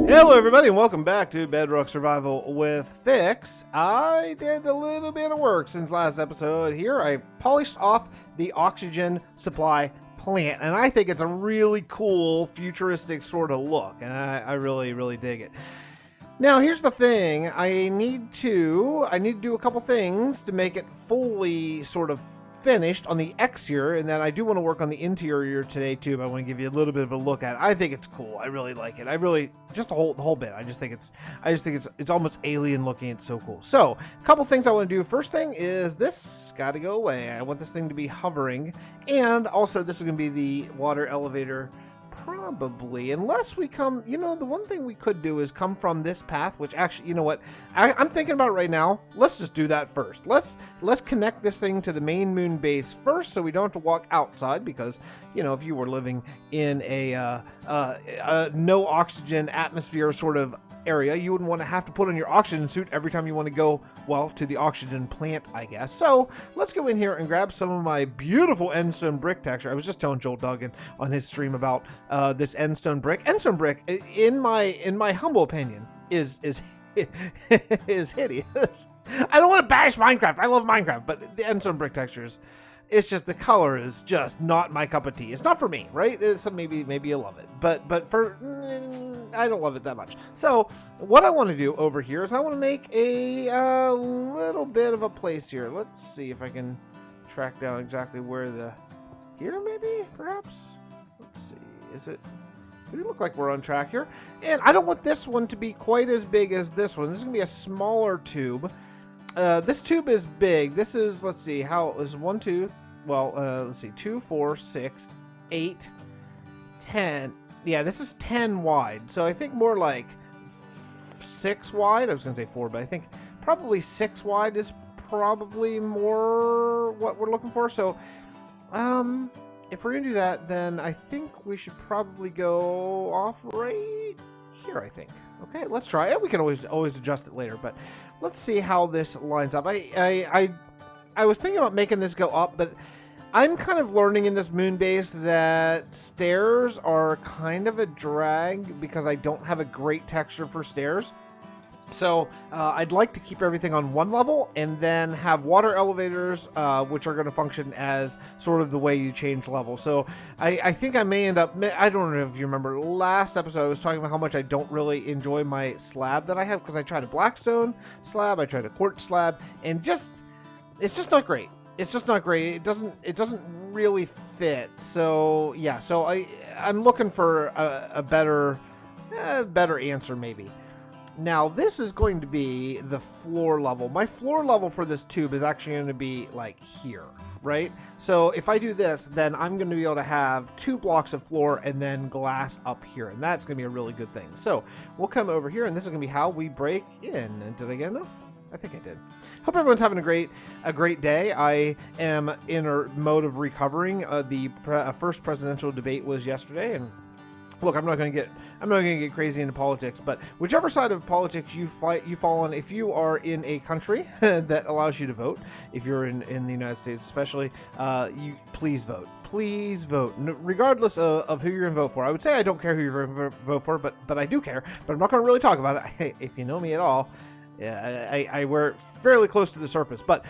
Hello everybody and welcome back to Bedrock Survival with Fix. I did a little bit of work since last episode here. I polished off the oxygen supply plant and I think it's a really cool futuristic sort of look and I really dig it. Now here's the thing, I need to do a couple things to make it fully sort of finished on the exterior, and then I do want to work on the interior today too, but I want to give you a little bit of a look at it. I think it's cool. I really like it. I really just the whole bit. I just think it's almost alien looking. It's so cool. So a couple things I want to do. First thing is this got to go away. I want this thing to be hovering, and also this is going to be the water elevator. Probably, unless we come, the one thing we could do is come from this path, which actually, you know what, I'm thinking about right now. Let's just do that first. Let's connect this thing to the main moon base first, so we don't have to walk outside, because, if you were living in a no oxygen atmosphere sort of area, you wouldn't want to have to put on your oxygen suit every time you want to go, well, to the oxygen plant, I guess. So let's go in here and grab some of my beautiful endstone brick texture. I was just telling Joel Duggan on his stream about this endstone brick. Endstone brick, in my humble opinion, is hideous. I don't want to bash Minecraft. I love Minecraft, but the endstone brick textures, it's just the color is just not my cup of tea. It's not for me, right? So maybe you love it, but for I don't love it that much. So what I want to do over here is I want to make a little bit of a place here. Let's see if I can track down exactly where here maybe, perhaps. Let's see. Is it? We look like we're on track here, and I don't want this one to be quite as big as this one. This is gonna be a smaller tube. This tube is big. This is, let's see, how is 1, 2, well, let's see, 2, 4, 6, 8, 10. Yeah, this is 10 wide. So I think more like 6 wide. I was going to say 4, but I think probably 6 wide is probably more what we're looking for. So, if we're going to do that, then I think we should probably go off right here, I think. Okay, let's try it. We can always adjust it later, but let's see how this lines up. I was thinking about making this go up, but I'm kind of learning in this moon base that stairs are kind of a drag because I don't have a great texture for stairs. So I'd like to keep everything on one level and then have water elevators, which are going to function as sort of the way you change level. So I think I may end up, I don't know if you remember last episode, I was talking about how much I don't really enjoy my slab that I have, because I tried a blackstone slab, I tried a quartz slab, and it's just not great. It's just not great. It doesn't really fit. So yeah, so I'm looking for a better answer maybe. Now, this is going to be the floor level. My floor level for this tube is actually going to be like here, right? So if I do this, then I'm going to be able to have 2 blocks of floor and then glass up here. And that's going to be a really good thing. So we'll come over here, and this is going to be how we break in. And did I get enough? I think I did. Hope everyone's having a great day. I am in a mode of recovering. The first presidential debate was yesterday, and look, I'm not going to get crazy into politics, but whichever side of politics you fall on, if you are in a country that allows you to vote, if you're in the United States especially, you please vote. Please vote, regardless of who you're going to vote for. I would say I don't care who you're going to vote for, but I do care. But I'm not going to really talk about it. If you know me at all, yeah, I wear fairly close to the surface. But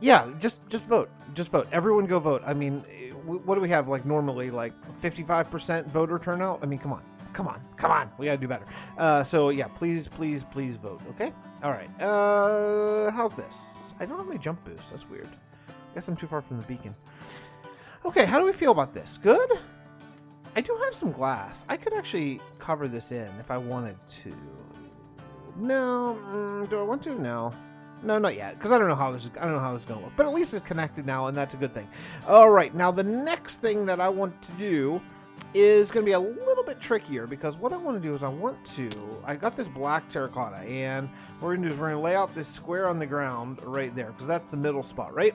yeah, just vote. Just vote. Everyone go vote. I mean, what do we have, like normally, like 55% voter turnout? I mean, come on. We gotta do better. So yeah, please vote. Okay. All right. How's this? I don't have any jump boosts. That's weird. I guess I'm too far from the beacon. Okay. How do we feel about this? Good. I do have some glass. I could actually cover this in if I wanted to. No. Do I want to? No. No, not yet, because I don't know how this is going to look. But at least it's connected now, and that's a good thing. All right, now the next thing that I want to do is going to be a little bit trickier, because what I want to do is I got this black terracotta, and we're going to lay out this square on the ground right there, because that's the middle spot, right?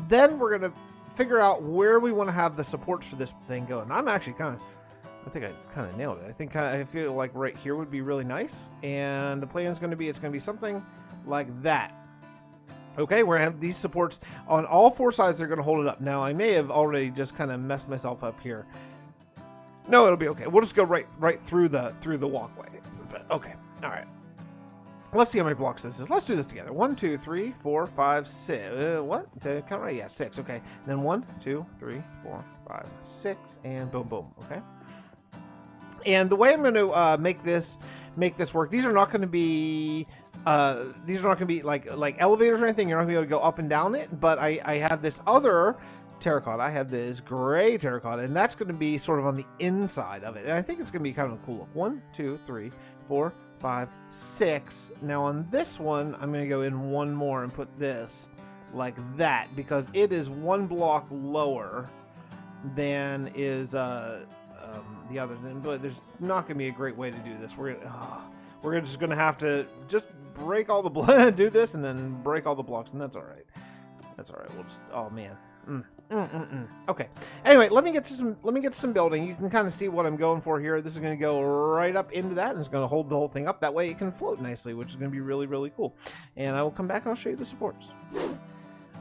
Then we're going to figure out where we want to have the supports for this thing go. And I think I kind of nailed it. I feel like right here would be really nice, and the plan is going to be, it's going to be something like that. Okay, we're going to have these supports on all 4 sides. They're going to hold it up. Now, I may have already just kind of messed myself up here. No, it'll be okay. We'll just go right through the walkway. but okay. All right. Let's see how many blocks this is. Let's do this together. 1, 2, 3, 4, 5, 6. What? Did I count right? Yeah, 6. Okay. And then 1, 2, 3, 4, 5, 6, and boom, boom. Okay. And the way I'm going to make this work, these are not going to be like elevators or anything. You're not going to be able to go up and down it. But I have this other terracotta. I have this gray terracotta, and that's going to be sort of on the inside of it. And I think it's going to be kind of a cool look. 1, 2, 3, 4, 5, 6. Now on this one, I'm going to go in one more and put this like that, because it is one block lower than is the other. But there's not going to be a great way to do this. We're just going to have to just break all the do this and then break all the blocks, and that's all right. That's all right. We'll just, oh man. Okay. Anyway, let me get to some building. You can kind of see what I'm going for here. This is going to go right up into that, and it's going to hold the whole thing up. That way it can float nicely, which is going to be really, really cool. And I will come back and I'll show you the supports.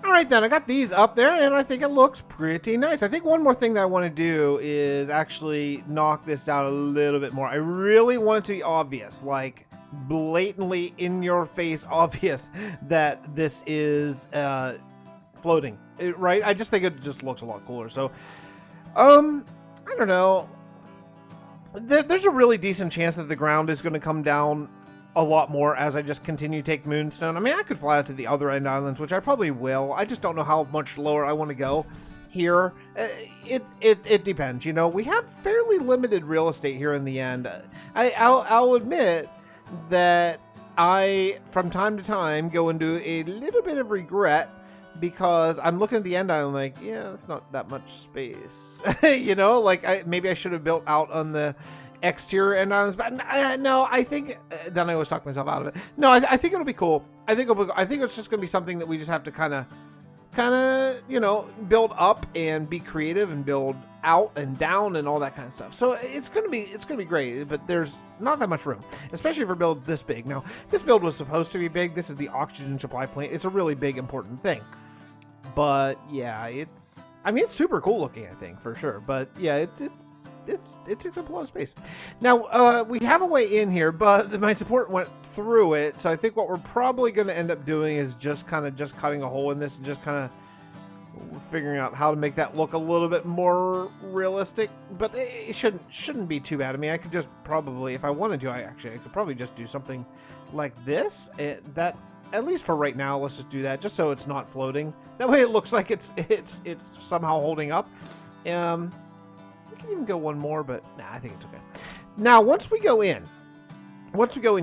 All right, then I got these up there, and I think it looks pretty nice. I think one more thing that I want to do is actually knock this down a little bit more. I really want it to be obvious, like blatantly in your face obvious that this is floating, right? I just think it just looks a lot cooler. So I don't know, there's a really decent chance that the ground is going to come down a lot more as I just continue to take moonstone. I mean, I could fly out to the other end islands, which I probably will. I just don't know how much lower I want to go here. It depends, you know. We have fairly limited real estate here in the end. I'll admit that I from time to time go into a little bit of regret, because I'm looking at the end island like, yeah, that's not that much space. You know, like maybe I should have built out on the exterior end islands, but no, I think then I always talk myself out of it. No, I think it'll be cool. I think it's just gonna be something that we just have to kind of you know, build up and be creative and build out and down and all that kind of stuff. So it's gonna be great, but there's not that much room, especially for a build this big. Now this build was supposed to be big. This is the oxygen supply plant. It's a really big important thing. But yeah, it's super cool looking, I think, for sure. But yeah, it takes up a lot of space. Now we have a way in here, but my support went through it, so I think what we're probably going to end up doing is just cutting a hole in this and just kind of figuring out how to make that look a little bit more realistic. But it shouldn't be too bad. I mean, I could just probably, if I wanted to, I could probably just do something like this. That, at least for right now, let's just do that, just so it's not floating. That way it looks like it's somehow holding up. We can even go one more, but nah, I think it's okay. Now, once we go in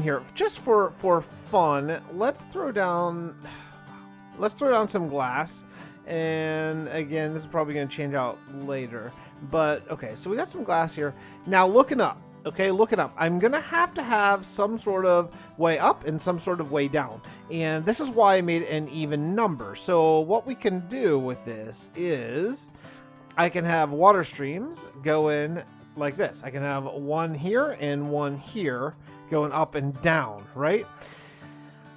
here, just for fun, let's throw down some glass. And again, this is probably going to change out later. But okay, so we got some glass here. Now looking up. Okay, looking up. I'm going to have some sort of way up and some sort of way down. And this is why I made an even number. So what we can do with this is I can have water streams going like this. I can have one here and one here going up and down, right?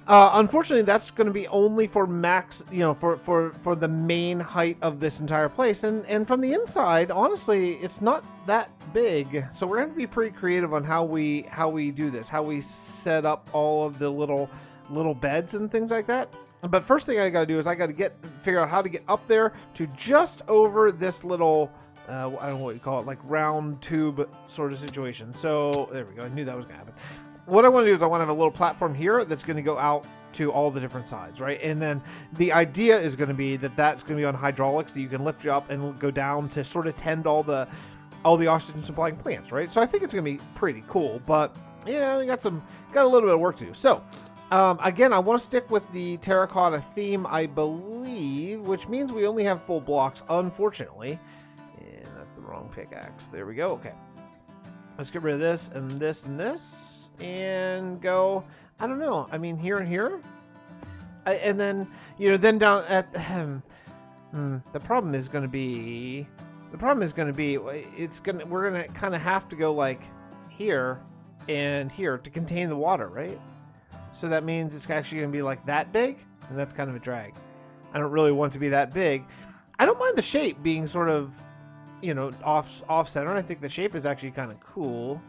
Unfortunately, that's going to be only for max, you know, for the main height of this entire place. And from the inside, honestly, it's not that big. So we're going to be pretty creative on how we do this, how we set up all of the little beds and things like that. But first thing I got to do is I got to figure out how to get up there to just over this little, I don't know what you call it, like round tube sort of situation. So there we go. I knew that was going to happen. What I want to do is I want to have a little platform here that's going to go out to all the different sides, right? And then the idea is going to be that that's going to be on hydraulics, that you can lift you up and go down to sort of tend all the oxygen supplying plants, right? So I think it's going to be pretty cool, but yeah, we got a little bit of work to do. So again, I want to stick with the terracotta theme, I believe, which means we only have full blocks, unfortunately. And that's the wrong pickaxe. There we go. Okay. Let's get rid of this and this and this. And go, I don't know, I mean, here and here, and then, you know, then down at the problem is going to be we're going to kind of have to go like here and here to contain the water, right? So that means it's actually going to be like that big, and that's kind of a drag. I don't really want it to be that big. I don't mind the shape being sort of, you know, off center. I think the shape is actually kind of cool.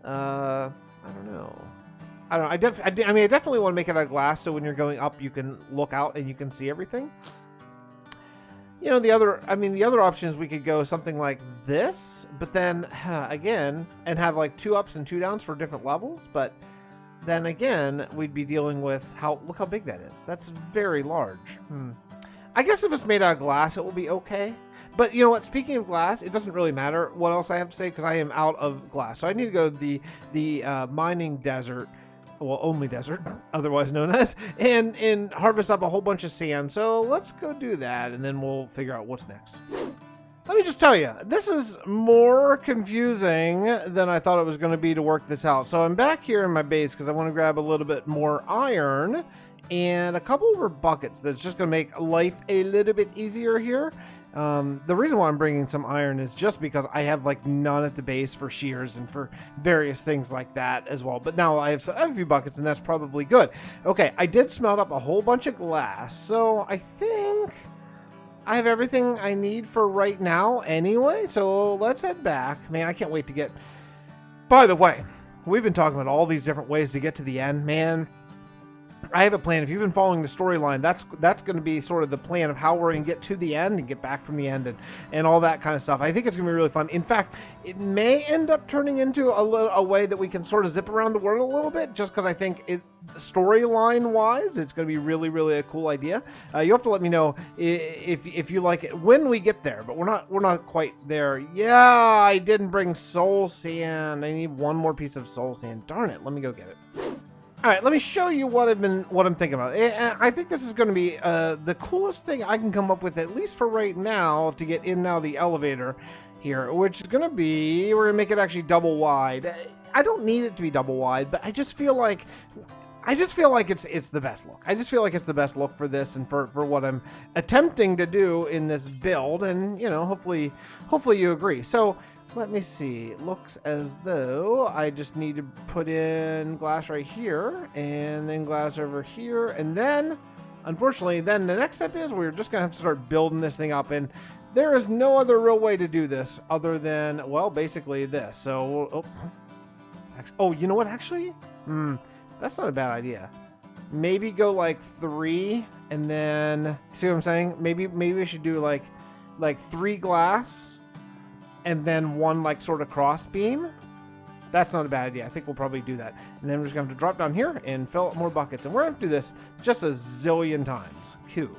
I I don't know. I don't know. I mean, I definitely want to make it out of glass, so when you're going up, you can look out and you can see everything. You know, the other options, we could go something like this, but then again, and have like 2 ups and 2 downs for different levels. But then again, we'd be dealing with look how big that is. That's very large. I guess if it's made out of glass, it will be okay. But you know what? Speaking of glass, it doesn't really matter what else I have to say because I am out of glass. So I need to go to the mining desert. Well, only desert, otherwise known as, and harvest up a whole bunch of sand. So let's go do that, and then we'll figure out what's next. Let me just tell you, this is more confusing than I thought it was going to be to work this out. So I'm back here in my base because I want to grab a little bit more iron and a couple more buckets. That's just going to make life a little bit easier here. The reason why I'm bringing some iron is just because I have like none at the base for shears and for various things like that as well. But now I have a few buckets, and that's probably good. Okay, I did smelt up a whole bunch of glass, so I think I have everything I need for right now anyway. So let's head back. Man, I can't wait to get... By the way, we've been talking about all these different ways to get to the end, man. I have a plan. If you've been following the storyline, that's going to be sort of the plan of how we're going to get to the end and get back from the end and all that kind of stuff. I think it's going to be really fun. In fact, it may end up turning into a way that we can sort of zip around the world a little bit, just because I think storyline wise, it's going to be really, really a cool idea. You have to let me know if you like it when we get there, but we're not quite there. Yeah, I didn't bring soul sand. I need one more piece of soul sand. Darn it. Let me go get it. All right, let me show you what I'm thinking about. I think this is going to be the coolest thing I can come up with, at least for right now, to get in now the elevator here, which is going to be, we're going to make it actually double wide. I don't need it to be double wide, but I just feel like it's the best look. I just feel like it's the best look for this and for what I'm attempting to do in this build, and you know, hopefully you agree. So let me see. It looks as though I just need to put in glass right here and then glass over here. And then, unfortunately, then the next step is we're just going to have to start building this thing up. And there is no other real way to do this other than, well, basically this. So, you know what? Actually, that's not a bad idea. Maybe go like 3 and then, see what I'm saying? Maybe we should do like 3 glass. And then 1 like sort of cross beam. That's not a bad idea. I think we'll probably do that. And then we're just going to have to drop down here and fill up more buckets. And we're going to do this just a zillion times. Cool.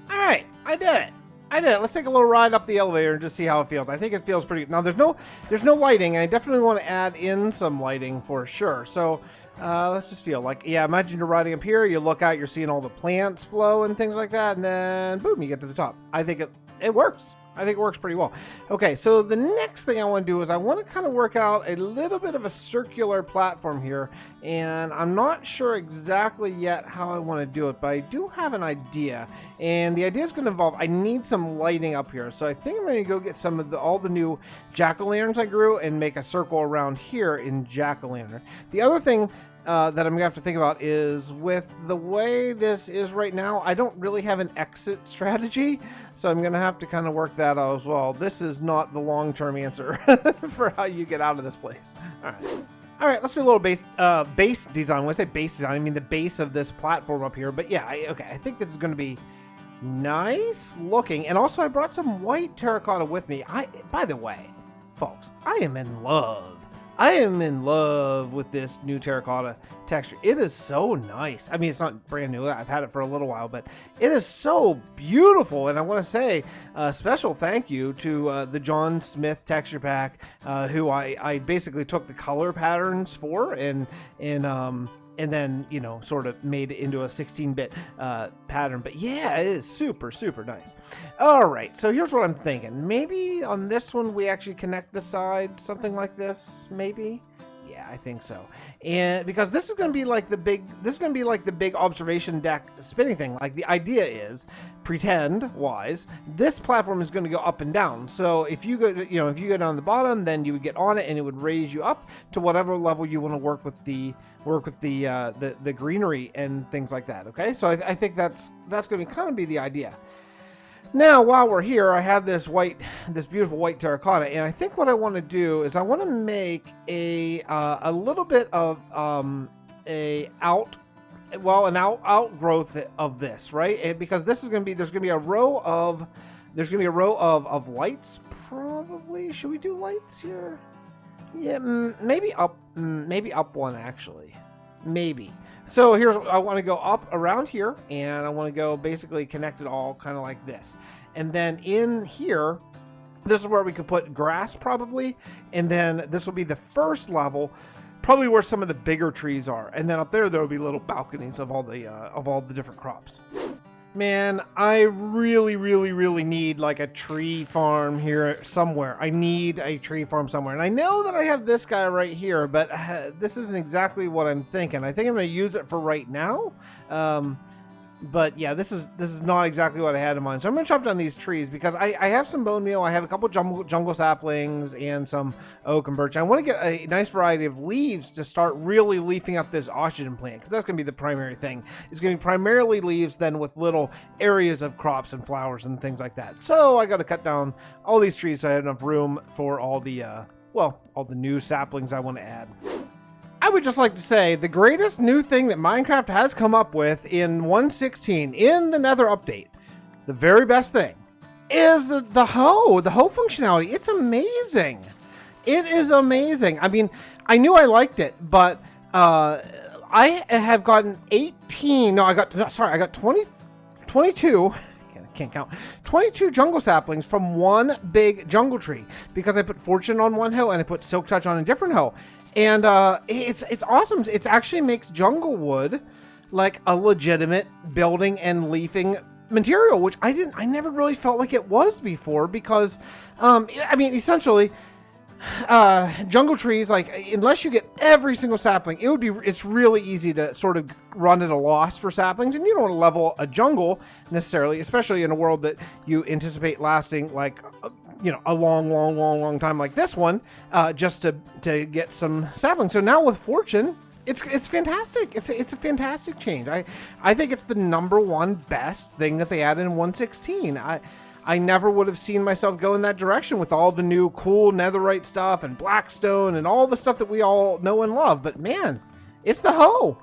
All right, I did it. Let's take a little ride up the elevator and just see how it feels. I think it feels pretty good. Now there's no lighting. And I definitely want to add in some lighting for sure. So let's just feel like, yeah, imagine you're riding up here. You look out, you're seeing all the plants flow and things like that. And then boom, you get to the top. I think it works. I think it works pretty well. Okay, so the next thing I want to do is I want to kind of work out a little bit of a circular platform here, and I'm not sure exactly yet how I want to do it, but I do have an idea, and the idea is going to involve, I need some lighting up here, so I think I'm going to go get some of all the new jack-o'-lanterns I grew and make a circle around here in jack-o'-lantern. The other thing that I'm gonna have to think about is, with the way this is right now, I don't really have an exit strategy, so I'm gonna have to kind of work that out as well. This is not the long-term answer for how you get out of this place. All right, let's do a little base design. When I say base design, I mean the base of this platform up here. But yeah, I think this is gonna be nice looking. And also, I brought some white terracotta with me. By the way, folks, I am in love. I am in love with this new terracotta texture. It is so nice. I mean, it's not brand new. I've had it for a little while, but it is so beautiful. And I want to say a special thank you to the John Smith texture pack, who I basically took the color patterns for and then, you know, sort of made it into a 16-bit pattern. But yeah, it is super, super nice. All right, so here's what I'm thinking. Maybe on this one, we actually connect the side, something like this, maybe? Yeah, I think so. And because this is going to be like the big observation deck spinning thing. Like, the idea is, pretend wise, this platform is going to go up and down. So if you go down the bottom, then you would get on it and it would raise you up to whatever level you want to work with the greenery and things like that. Okay, so I think that's going to kind of be the idea. Now, while we're here, I have this beautiful white terracotta, and I think what I want to do is I want to make a little bit of an outgrowth of this, right? And because this is going to be, there's going to be a row of lights. Probably, should we do lights here? Yeah, maybe up one actually, maybe. So I want to go up around here, and I want to go basically connect it all kind of like this. And then in here, this is where we could put grass probably. And then this will be the first level, probably where some of the bigger trees are. And then up there will be little balconies of all the different crops. Man, I really, really, really need like a tree farm here somewhere. I need a tree farm somewhere. And I know that I have this guy right here, but this isn't exactly what I'm thinking. I think I'm going to use it for right now. But yeah, this is not exactly what I had in mind. So I'm going to chop down these trees because I have some bone meal. I have a couple jungle saplings and some oak and birch. I want to get a nice variety of leaves to start really leafing up this oxygen plant, because that's going to be the primary thing. It's going to be primarily leaves, then with little areas of crops and flowers and things like that. So I got to cut down all these trees so I have enough room for all the new saplings I want to add. I would just like to say the greatest new thing that Minecraft has come up with in 1.16 in the Nether update, the very best thing, is the hoe functionality. It's amazing. It is amazing. I mean, I knew I liked it, but I have gotten 22. Can't count. 22 jungle saplings from one big jungle tree because I put fortune on one hoe and I put silk touch on a different hoe. And it's awesome. It actually makes jungle wood like a legitimate building and leafing material, which I never really felt like it was before, because I mean, essentially jungle trees, like, unless you get every single sapling, it's really easy to sort of run at a loss for saplings, and you don't want to level a jungle necessarily, especially in a world that you anticipate lasting like a long time like this one, just to get some saplings. So now with fortune, it's fantastic. It's a fantastic change. I think it's the #1 best thing that they added in 1.16. I never would have seen myself go in that direction with all the new cool netherite stuff and blackstone and all the stuff that we all know and love. But man, it's the hoe.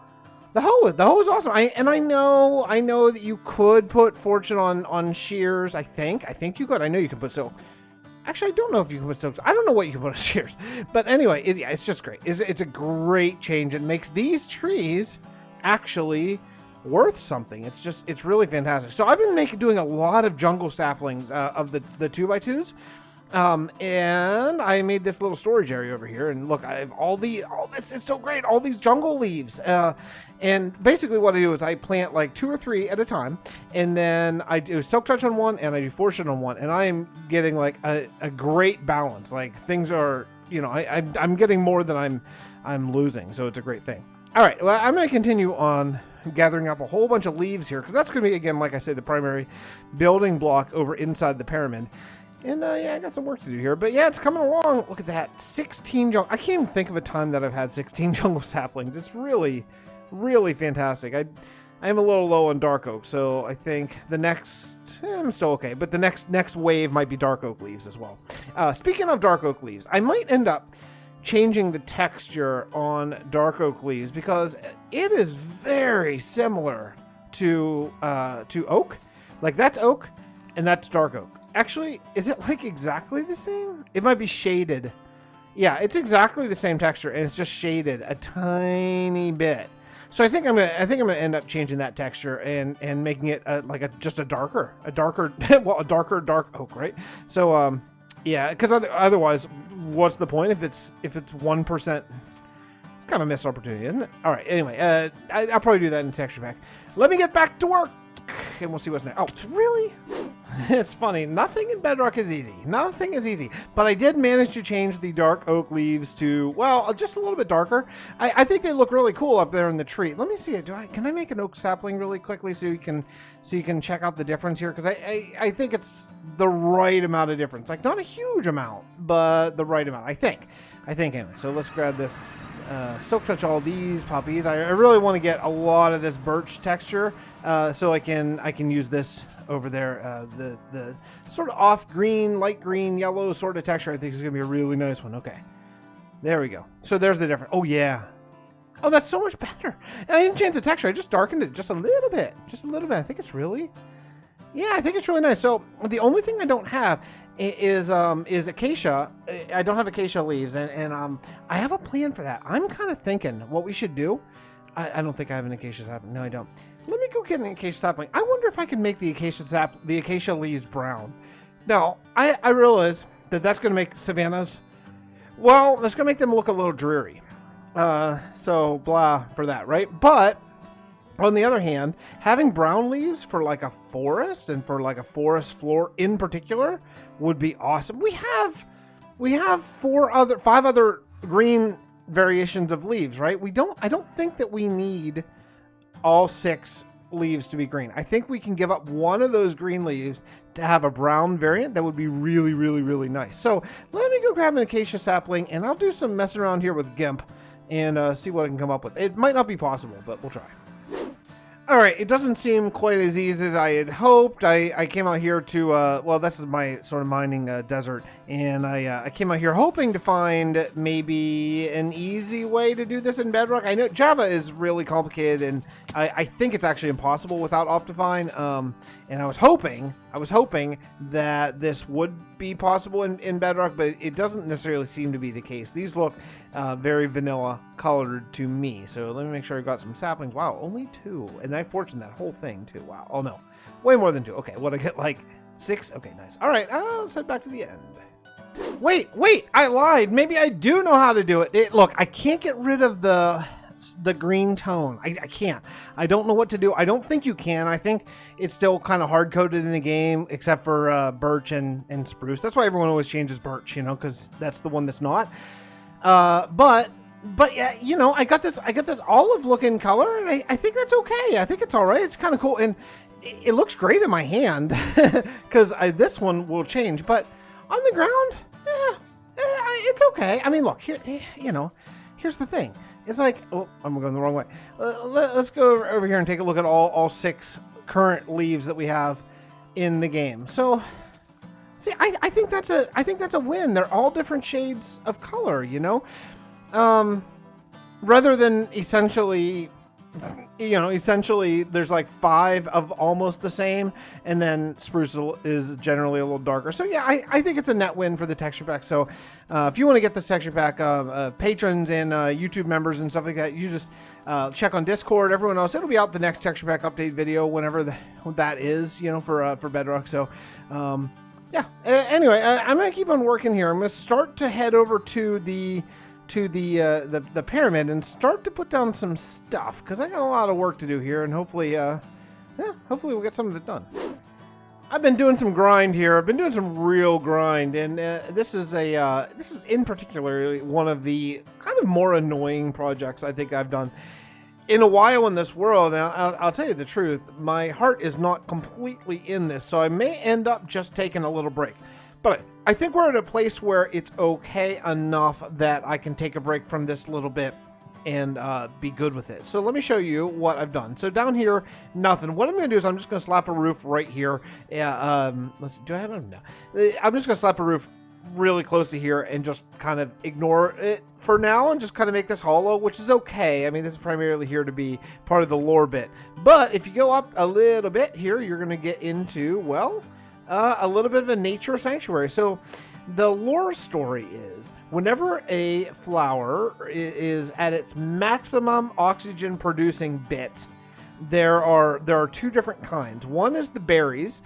The hoe is awesome. I know that you could put fortune on shears. I think you could. I know you can put silk. Actually, I don't know if you can put silk. I don't know what you can put on shears. But anyway, it's just great. It's a great change. It makes these trees actually worth something. It's really fantastic. So I've been doing a lot of jungle saplings of the 2x2s. And I made this little storage area over here, and look, I have all this is so great, all these jungle leaves. And basically what I do is I plant like 2 or 3 at a time, and then I do silk touch on one and I do fortune on one, and I am getting like a great balance. Like, things are, I'm getting more than I'm losing, so it's a great thing. All right, well, I'm going to continue on gathering up a whole bunch of leaves here, because that's going to be, again, like I said, the primary building block over inside the pyramid. And yeah, I got some work to do here, but yeah, it's coming along. Look at that, 16 jungle. I can't even think of a time that I've had 16 jungle saplings. It's really, really fantastic. I am a little low on dark oak, so I think the next, I'm still okay, but the next wave might be dark oak leaves as well. Speaking of dark oak leaves, I might end up changing the texture on dark oak leaves, because it is very similar to oak. Like, that's oak and that's dark oak. Actually, is it like exactly the same? It might be shaded. Yeah, it's exactly the same texture, and it's just shaded a tiny bit. So I think I'm gonna end up changing that texture and making it just a darker dark oak, right? So yeah, because otherwise, what's the point if it's 1%? It's kind of a missed opportunity, isn't it? All right. Anyway, I'll probably do that in the texture pack. Let me get back to work, and we'll see what's next. Oh, really? It's funny. Nothing in Bedrock is easy. Nothing is easy. But I did manage to change the dark oak leaves to, well, just a little bit darker. I think they look really cool up there in the tree. Let me see it. Can I make an oak sapling really quickly so you can check out the difference here? Because I think it's the right amount of difference. Like, not a huge amount, but the right amount. I think anyway. So let's grab this. Silk touch all these puppies. I really want to get a lot of this birch texture, so I can use this over there. The sort of off green, light green, yellow sort of texture I think is going to be a really nice one. Okay. There we go. So there's the difference. Oh, yeah. Oh, that's so much better. And I didn't change the texture. I just darkened it just a little bit. Just a little bit. I think it's really... Yeah, I think it's really nice. So the only thing I don't have is acacia. I don't have acacia leaves, and I have a plan for that. I'm kind of thinking what we should do. I don't think I have an acacia sapling. No, I don't. Let me go get an acacia sapling. I wonder if I can make the acacia leaves brown. Now, I realize that that's going to make savannas. Well, that's going to make them look a little dreary. So blah for that, right? But on the other hand, having brown leaves for like a forest and for like a forest floor in particular would be awesome. We have 5 other green variations of leaves, right? I don't think that we need all 6 leaves to be green. I think we can give up one of those green leaves to have a brown variant that would be really, really, really nice. So let me go grab an acacia sapling and I'll do some messing around here with GIMP and see what I can come up with. It might not be possible, but we'll try. All right, it doesn't seem quite as easy as I had hoped. I came out here to, well, this is my sort of mining desert, and I came out here hoping to find maybe an easy way to do this in Bedrock. I know Java is really complicated, and I think it's actually impossible without Optifine, and I was hoping that this would be possible in Bedrock, but it doesn't necessarily seem to be the case. These look very vanilla colored to me, so let me make sure I've got some saplings. Wow, only 2, and I fortuned that whole thing too. Wow, oh no, way more than 2. Okay, what I get, like 6? Okay, nice. All right, let's head back to the end. Wait, I lied. Maybe I do know how to do it. Look, I can't get rid of the green tone. I can't. I don't know what to do. I don't think you can. I think it's still kind of hard coded in the game, except for birch and spruce. That's why everyone always changes birch, because that's the one that's not. But yeah, I got this olive looking color, and I think that's okay. I think it's all right. It's kind of cool, and it looks great in my hand because this one will change. But on the ground, it's okay. I mean, look here. Here's the thing. It's like, oh, I'm going the wrong way. Let's go over here and take a look at all 6 current leaves that we have in the game. So, see, I think that's a win. They're all different shades of color, rather than essentially there's like 5 of almost the same, and then spruce is generally a little darker. So yeah, I think it's a net win for the texture pack. So if you want to get this texture pack, patrons and YouTube members and stuff like that, you just check on Discord. Everyone else, it'll be out the next texture pack update video whenever that is, for Bedrock. So yeah. Anyway, I'm gonna keep on working here. I'm gonna start to head over to the pyramid and start to put down some stuff, because I got a lot of work to do here, and hopefully we'll get some of it done. I've been doing some grind here. I've been doing some real grind, and this is in particular one of the kind of more annoying projects I think I've done in a while in this world. Now, I'll tell you the truth, my heart is not completely in this, so I may end up just taking a little break. But I think we're at a place where it's okay enough that I can take a break from this little bit and be good with it. So let me show you what I've done. So down here, nothing. What I'm going to do is I'm just going to slap a roof right here. Let's see, do I have them? No. I'm just going to slap a roof really close to here and just kind of ignore it for now and just kind of make this hollow, which is okay. I mean, this is primarily here to be part of the lore bit. But if you go up a little bit here, you're going to get into, well, a little bit of a nature sanctuary. So the lore story is whenever a flower is at its maximum oxygen producing bit, there are 2 different kinds. One is the berries,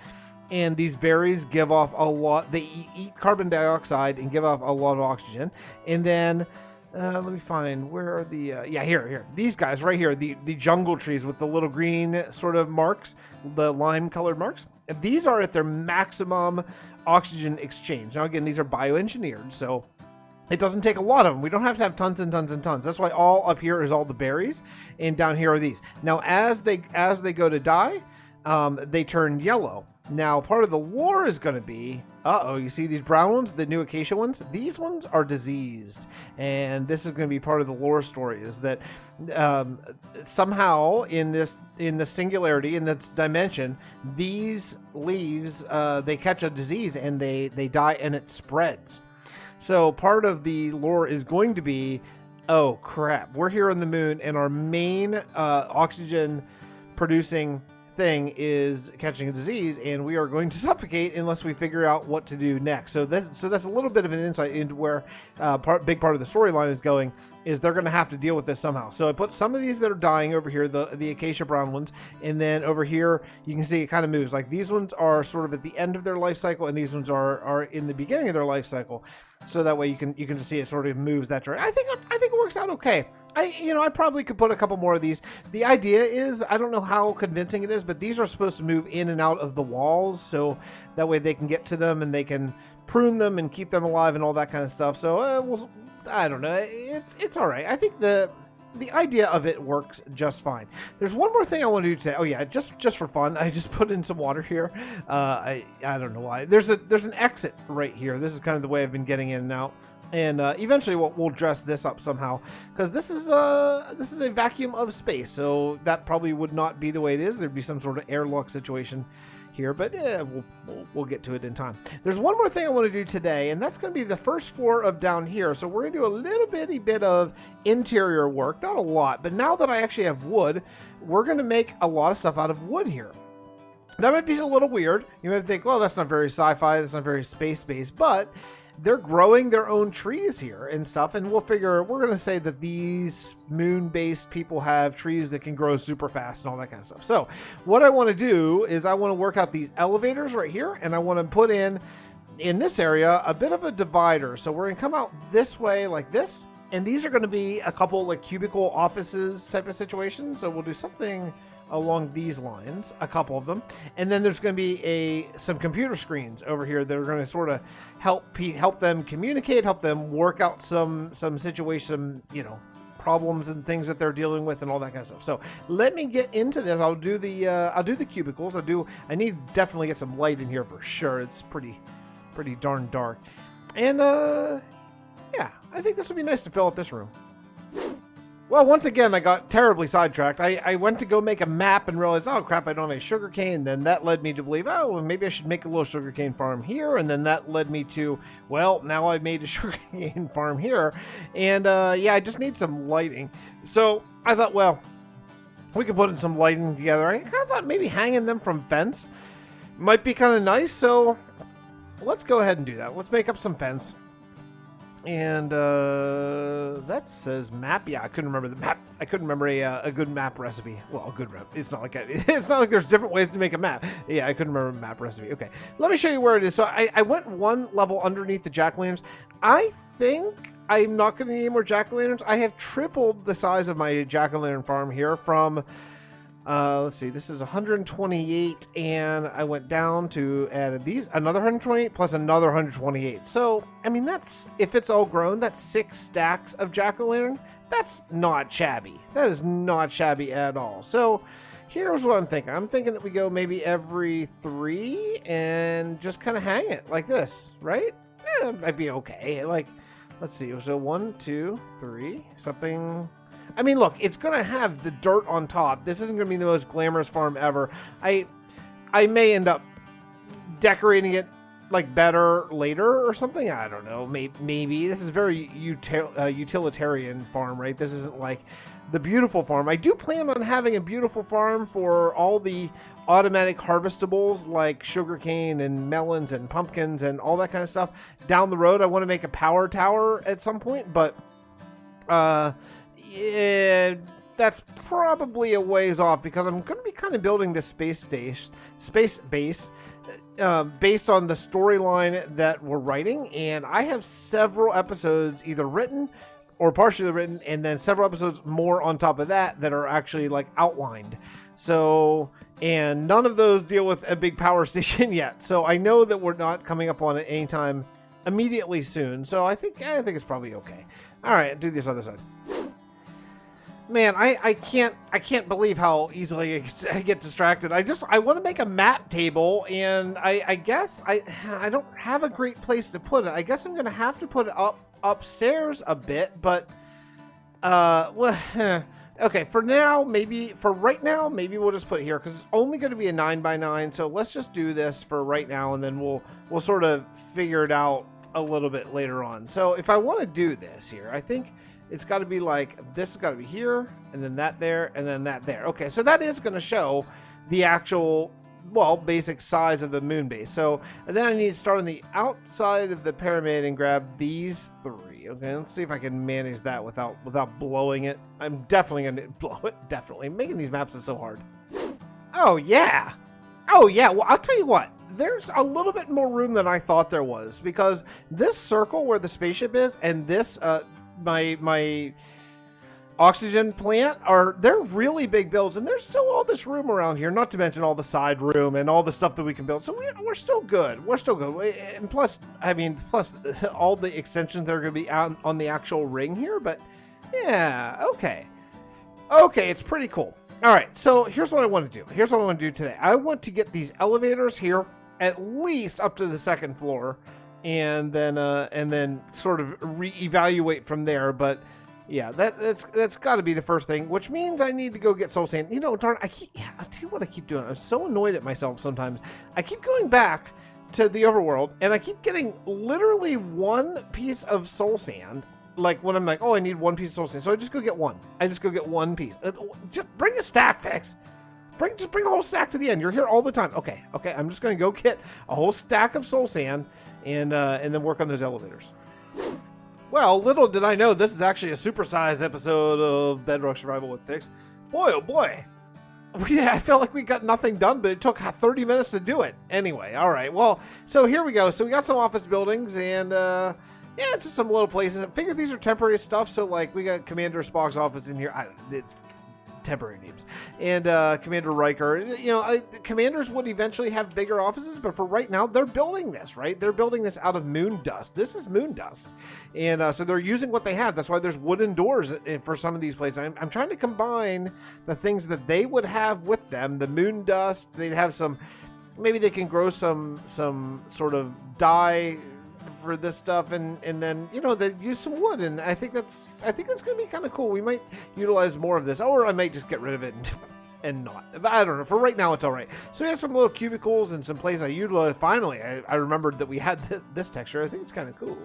and these berries give off a lot. They eat carbon dioxide and give off a lot of oxygen. And then let me find, where are the here, these guys right here, the jungle trees with the little green sort of marks, the lime colored marks. These are at their maximum oxygen exchange. Now, again, these are bioengineered, so it doesn't take a lot of them. We don't have to have tons and tons and tons. That's why all up here is all the berries, and down here are these. Now, as they go to die, they turn yellow. Now, part of the lore is going to be, you see these brown ones, the new acacia ones? These ones are diseased. And this is going to be part of the lore story, is that somehow in the singularity, in this dimension, these leaves, they catch a disease and they die and it spreads. So part of the lore is going to be, oh crap, we're here on the moon and our main oxygen producing thing is catching a disease and we are going to suffocate unless we figure out what to do next. So that's a little bit of an insight into where big part of the storyline is going, is they're going to have to deal with this somehow. So I put some of these that are dying over here, the acacia brown ones, and then over here you can see it kind of moves. Like these ones are sort of at the end of their life cycle and these ones are in the beginning of their life cycle. So that way you can just see it sort of moves that direction. I think it works out okay. I probably could put a couple more of these. The idea is, I don't know how convincing it is, but these are supposed to move in and out of the walls, so that way they can get to them and they can prune them and keep them alive and all that kind of stuff. So I don't know. It's all right. I think the idea of it works just fine. There's one more thing I want to do today. Oh yeah, just for fun, I just put in some water here. I don't know why. There's an exit right here. This is kind of the way I've been getting in and out. And eventually we'll dress this up somehow, because this is a vacuum of space, so that probably would not be the way it is. There'd be some sort of airlock situation here, but we'll get to it in time. There's one more thing I want to do today, and that's going to be the first floor of down here. So we're going to do a little bitty bit of interior work, not a lot, but now that I actually have wood, we're going to make a lot of stuff out of wood here. That might be a little weird. You might think, well, that's not very sci-fi, that's not very space-based, but they're growing their own trees here and stuff, and we're going to say that these moon-based people have trees that can grow super fast and all that kind of stuff. So what I want to do is I want to work out these elevators right here, and I want to put in this area a bit of a divider. So we're going to come out this way like this, and these are going to be a couple like cubicle offices type of situation. So we'll do something along these lines, a couple of them, and then there's going to be some computer screens over here that are going to sort of help them communicate, help them work out some situation, problems and things that they're dealing with and all that kind of stuff. So let me get into this. I'll do the cubicles. I need to definitely get some light in here for sure. It's pretty darn dark, and yeah, I think this would be nice to fill out this room. Well, once again, I got terribly sidetracked. I went to go make a map and realized, oh crap, I don't have any sugarcane. Then that led me to believe, oh, well, maybe I should make a little sugarcane farm here. And then that led me to, well, now I've made a sugarcane farm here. And yeah, I just need some lighting. So I thought, well, we can put in some lighting together. I kind of thought maybe hanging them from fence might be kind of nice. So let's go ahead and do that. Let's make up some fence. And that says map. Yeah, I couldn't remember the map. I couldn't remember a good map recipe. Well, a good recipe. It's not like there's different ways to make a map. Yeah, I couldn't remember a map recipe. Okay, let me show you where it is. So I went one level underneath the jack-o'-lanterns. I think I'm not going to need any more jack-o'-lanterns. I have tripled the size of my jack-o'-lantern farm here from, let's see, this is 128, and I went down to add these, another 128 plus another 128. So, I mean, that's, if it's all grown, that's 6 stacks of jack-o'-lantern. That's not shabby. That is not shabby at all. So, here's what I'm thinking. I'm thinking that we go maybe every 3 and just kind of hang it like this, right? Yeah, it might be okay. Like, let's see. So 1, 2, 3, something. I mean, look, it's going to have the dirt on top. This isn't going to be the most glamorous farm ever. I may end up decorating it like better later or something. I don't know. Maybe. This is very utilitarian farm, right? This isn't like the beautiful farm. I do plan on having a beautiful farm for all the automatic harvestables like sugarcane and melons and pumpkins and all that kind of stuff. Down the road, I want to make a power tower at some point, but yeah, that's probably a ways off because I'm going to be kind of building this space base based on the storyline that we're writing, and I have several episodes either written or partially written, and then several episodes more on top of that that are actually like outlined. So, and none of those deal with a big power station yet. So I know that we're not coming up on it anytime immediately soon. So I think it's probably okay. All right, do this other side. Man, I can't believe how easily I get distracted. I want to make a map table, and I guess I don't have a great place to put it. I guess I'm gonna have to put it upstairs a bit, but well, okay. For right now, maybe we'll just put it here because it's only going to be a 9x9. So let's just do this for right now, and then we'll sort of figure it out a little bit later on. So if I want to do this here, I think it's got to be like this has got to be here, and then that there, and then that there. Okay, so that is going to show the actual, well, basic size of the moon base. So, and then I need to start on the outside of the pyramid and grab these 3. Okay, let's see if I can manage that without blowing it. I'm definitely going to blow it. Definitely. Making these maps is so hard. Oh yeah. Well, I'll tell you what. There's a little bit more room than I thought there was, because this circle where the spaceship is and this my oxygen plant they're really big builds, and there's still all this room around here, not to mention all the side room and all the stuff that we can build. So we're still good. And plus all the extensions that are going to be out on the actual ring here. But yeah, okay, it's pretty cool. All right, so here's what I want to do today. I want to get these elevators here at least up to the 2nd floor, and then sort of reevaluate from there. But yeah, that's got to be the first thing, which means I need to go get soul sand. You know, darn, I'll tell you what I keep doing. I'm so annoyed at myself sometimes. I keep going back to the overworld, and I keep getting literally 1 piece of soul sand. Like when I'm like, oh, I need 1 piece of soul sand, so I just go get 1. I just go get 1 piece. Just bring a stack, Fix. Just bring a whole stack to the end. You're here all the time. Okay. I'm just gonna go get a whole stack of soul sand and then work on those elevators. Well, little did I know this is actually a supersized episode of Bedrock Survival with Fix. Boy, oh boy. I felt like we got nothing done, but it took 30 minutes to do it. Anyway, all right. Well, so here we go. So we got some office buildings, and yeah, it's just some little places. I figure these are temporary stuff. So like we got Commander Spock's office in here. Temporary names, and Commander Riker. You know, commanders would eventually have bigger offices, but for right now, they're building this, right? They're building this out of moon dust. This is moon dust, and so they're using what they have. That's why there's wooden doors for some of these places. I'm trying to combine the things that they would have with them. The moon dust. They'd have some. Maybe they can grow some sort of dye for this stuff, and then, you know, they use some wood, and I think that's gonna be kind of cool. We might utilize more of this, or I might just get rid of it and not. But I don't know. For right now, it's all right. So we have some little cubicles and some places I utilize. Finally, I remembered that we had this texture. I think it's kind of cool.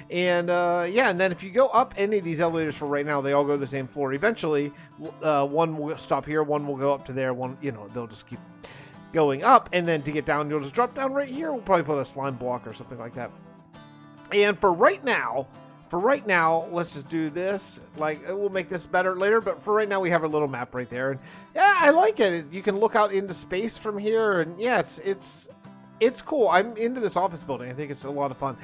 And yeah, and then if you go up any of these elevators for right now, they all go to the same floor. Eventually, one will stop here, one will go up to there, one, you know, they'll just keep going up, and then to get down, you'll just drop down right here. We'll probably put a slime block or something like that. And for right now, let's just do this. Like, we'll make this better later, but for right now, we have our little map right there. And yeah, I like it. You can look out into space from here, and yeah, it's cool. I'm into this office building. I think it's a lot of fun.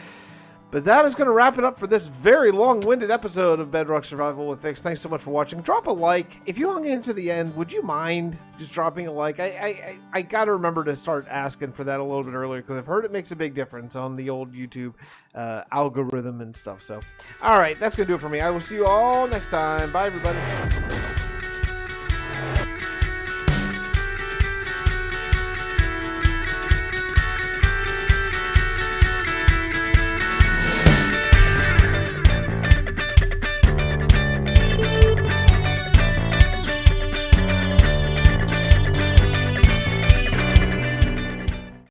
But that is going to wrap it up for this very long-winded episode of Bedrock Survival with Fix. Thanks so much for watching. Drop a like. If you hung in to the end, would you mind just dropping a like? I got to remember to start asking for that a little bit earlier, because I've heard it makes a big difference on the old YouTube algorithm and stuff. So, all right, that's going to do it for me. I will see you all next time. Bye, everybody.